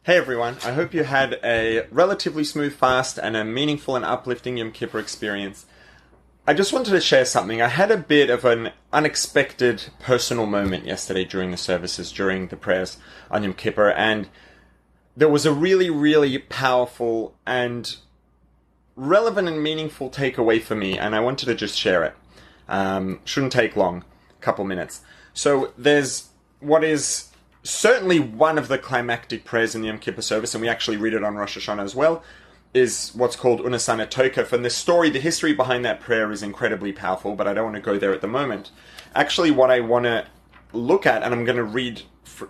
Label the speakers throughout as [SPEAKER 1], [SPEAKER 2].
[SPEAKER 1] Hey everyone, I hope you had a relatively smooth fast and a meaningful and uplifting Yom Kippur experience. I just wanted to share something. I had a bit of an unexpected personal moment yesterday during the services, during the prayers on Yom Kippur, and there was a really powerful and relevant and meaningful takeaway for me, and I wanted to just share it. Shouldn't take long, a couple minutes. So there's what is certainly one of the climactic prayers in the Yom Kippur service, and we actually read it on Rosh Hashanah as well, is what's called Unasana Tokef. And the history behind that prayer is incredibly powerful, but I don't want to go there at the moment. Actually, what I want to look at, and I'm going to read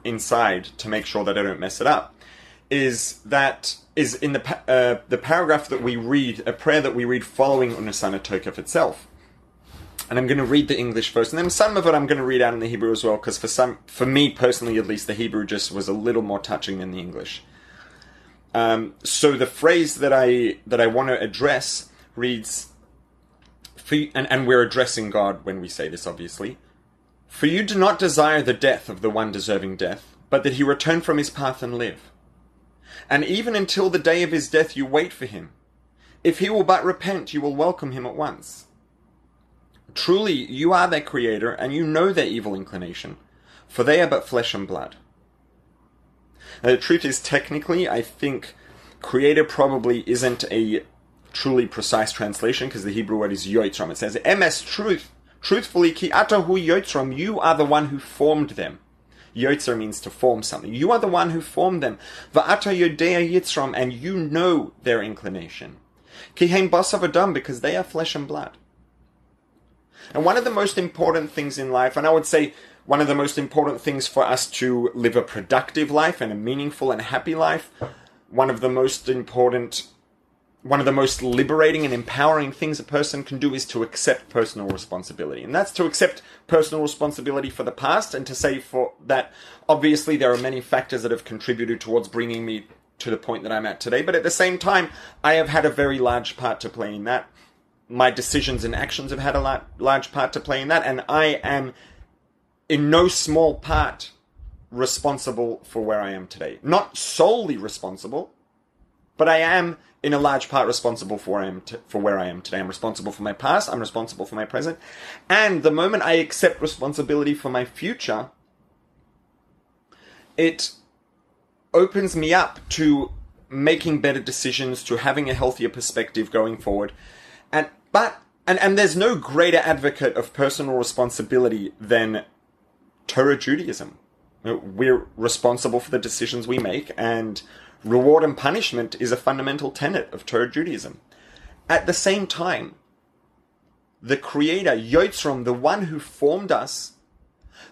[SPEAKER 1] inside to make sure that I don't mess it up, is in the paragraph that we read, a prayer that we read following Unasana Tokef itself. And I'm going to read the English first, and then some of it I'm going to read out in the Hebrew as well, because for me personally at least, the Hebrew just was a little more touching than the English. So the phrase that I want to address reads, and we're addressing God when we say this, obviously. For you do not desire the death of the one deserving death, but that he return from his path and live. And even until the day of his death you wait for him. If he will but repent, you will welcome him at once. Truly, you are their creator, and you know their evil inclination, for they are but flesh and blood. Now, the truth is, technically, I think creator probably isn't a truly precise translation, because the Hebrew word is yotzram. It says, emes, truthfully, ki atahu yotzram, you are the one who formed them. Yotzer means to form something. You are the one who formed them. Va'ata yodea yitzram, and you know their inclination. Ki heim basav adam, because they are flesh and blood. And one of the most important things in life, and I would say one of the most important things for us to live a productive life and a meaningful and happy life, one of the most liberating and empowering things a person can do is to accept personal responsibility. And that's to accept personal responsibility for the past, and to say for that, obviously there are many factors that have contributed towards bringing me to the point that I'm at today. But at the same time, I have had a very large part to play in that. My decisions and actions have had a large part to play in that, and I am in no small part responsible for where I am today. Not solely responsible, but I am in a large part responsible for where I am today. I'm responsible for my past, I'm responsible for my present, and the moment I accept responsibility for my future, it opens me up to making better decisions, to having a healthier perspective going forward. And there's no greater advocate of personal responsibility than Torah Judaism. We're responsible for the decisions we make, and reward and punishment is a fundamental tenet of Torah Judaism. At the same time, the Creator, Yotzram, the one who formed us,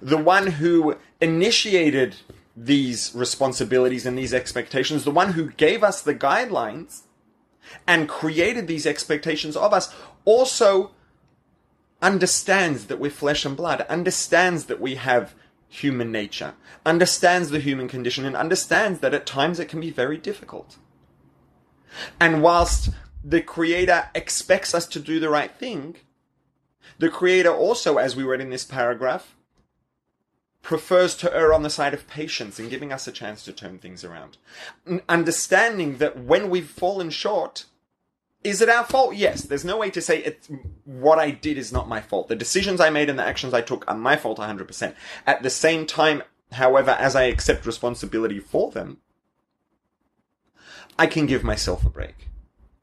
[SPEAKER 1] the one who initiated these responsibilities and these expectations, the one who gave us the guidelines and created these expectations of us, also understands that we're flesh and blood, understands that we have human nature, understands the human condition, and understands that at times it can be very difficult. And whilst the Creator expects us to do the right thing, the Creator also, as we read in this paragraph, prefers to err on the side of patience in giving us a chance to turn things around. Understanding that when we've fallen short, is it our fault? Yes. There's no way to say what I did is not my fault. The decisions I made and the actions I took are my fault 100%. At the same time, however, as I accept responsibility for them, I can give myself a break.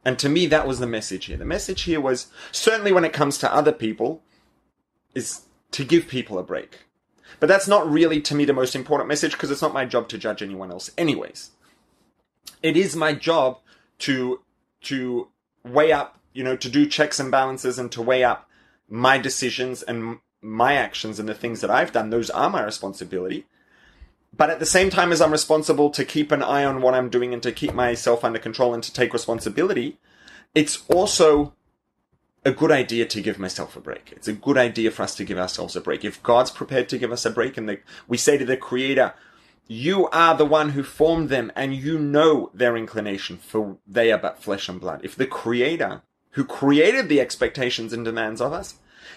[SPEAKER 1] And to me, that was the message here. The message here was, certainly when it comes to other people, is to give people a break. But that's not really, to me, the most important message, because it's not my job to judge anyone else anyways. It is my job to weigh up, to do checks and balances, and to weigh up my decisions and my actions and the things that I've done. Those are my responsibility. But at the same time as I'm responsible to keep an eye on what I'm doing and to keep myself under control and to take responsibility, it's also a good idea to give myself a break. It's a good idea for us to give ourselves a break. If God's prepared to give us a break, and we say to the Creator, you are the one who formed them, and you know their inclination, for they are but flesh and blood. If the Creator, who created the expectations and demands of us,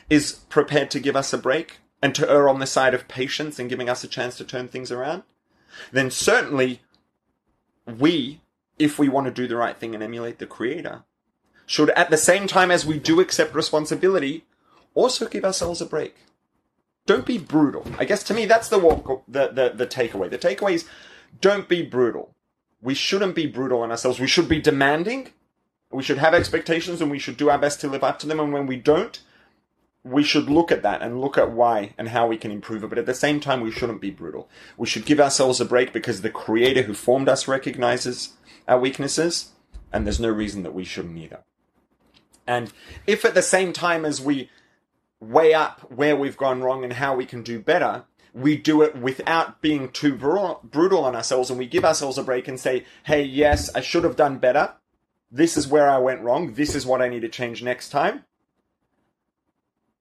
[SPEAKER 1] is prepared to give us a break, and to err on the side of patience and giving us a chance to turn things around, then certainly we, if we want to do the right thing and emulate the Creator, should, at the same time as we do accept responsibility, also give ourselves a break. Don't be brutal. I guess to me, that's the takeaway. The takeaway is, don't be brutal. We shouldn't be brutal on ourselves. We should be demanding. We should have expectations, and we should do our best to live up to them. And when we don't, we should look at that and look at why and how we can improve it. But at the same time, we shouldn't be brutal. We should give ourselves a break because the Creator who formed us recognizes our weaknesses, and there's no reason that we shouldn't either. And if at the same time as we weigh up where we've gone wrong and how we can do better, we do it without being too brutal on ourselves, and we give ourselves a break and say, hey, yes, I should have done better. This is where I went wrong. This is what I need to change next time.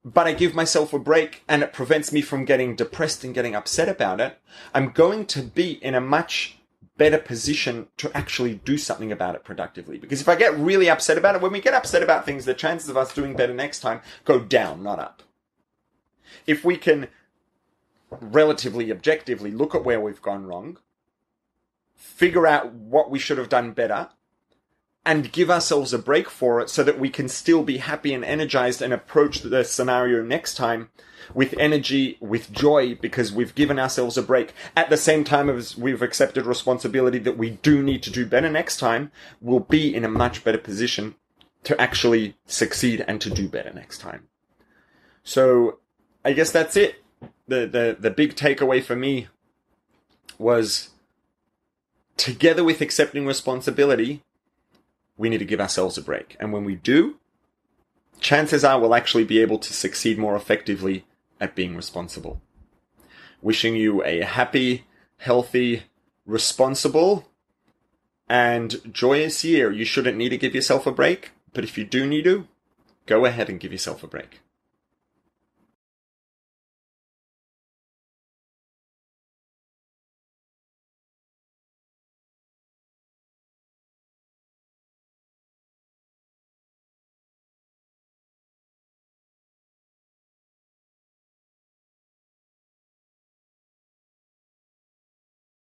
[SPEAKER 1] But I give myself a break, and it prevents me from getting depressed and getting upset about it. I'm going to be in a much better position to actually do something about it productively. Because if I get really upset about it, when we get upset about things, the chances of us doing better next time go down, not up. If we can relatively objectively look at where we've gone wrong, figure out what we should have done better, and give ourselves a break for it so that we can still be happy and energized and approach the scenario next time with energy, with joy, because we've given ourselves a break. At the same time as we've accepted responsibility that we do need to do better next time, we'll be in a much better position to actually succeed and to do better next time. So I guess that's it. The big takeaway for me was, together with accepting responsibility, we need to give ourselves a break. And when we do, chances are we'll actually be able to succeed more effectively at being responsible. Wishing you a happy, healthy, responsible, and joyous year. You shouldn't need to give yourself a break, but if you do need to, go ahead and give yourself a break.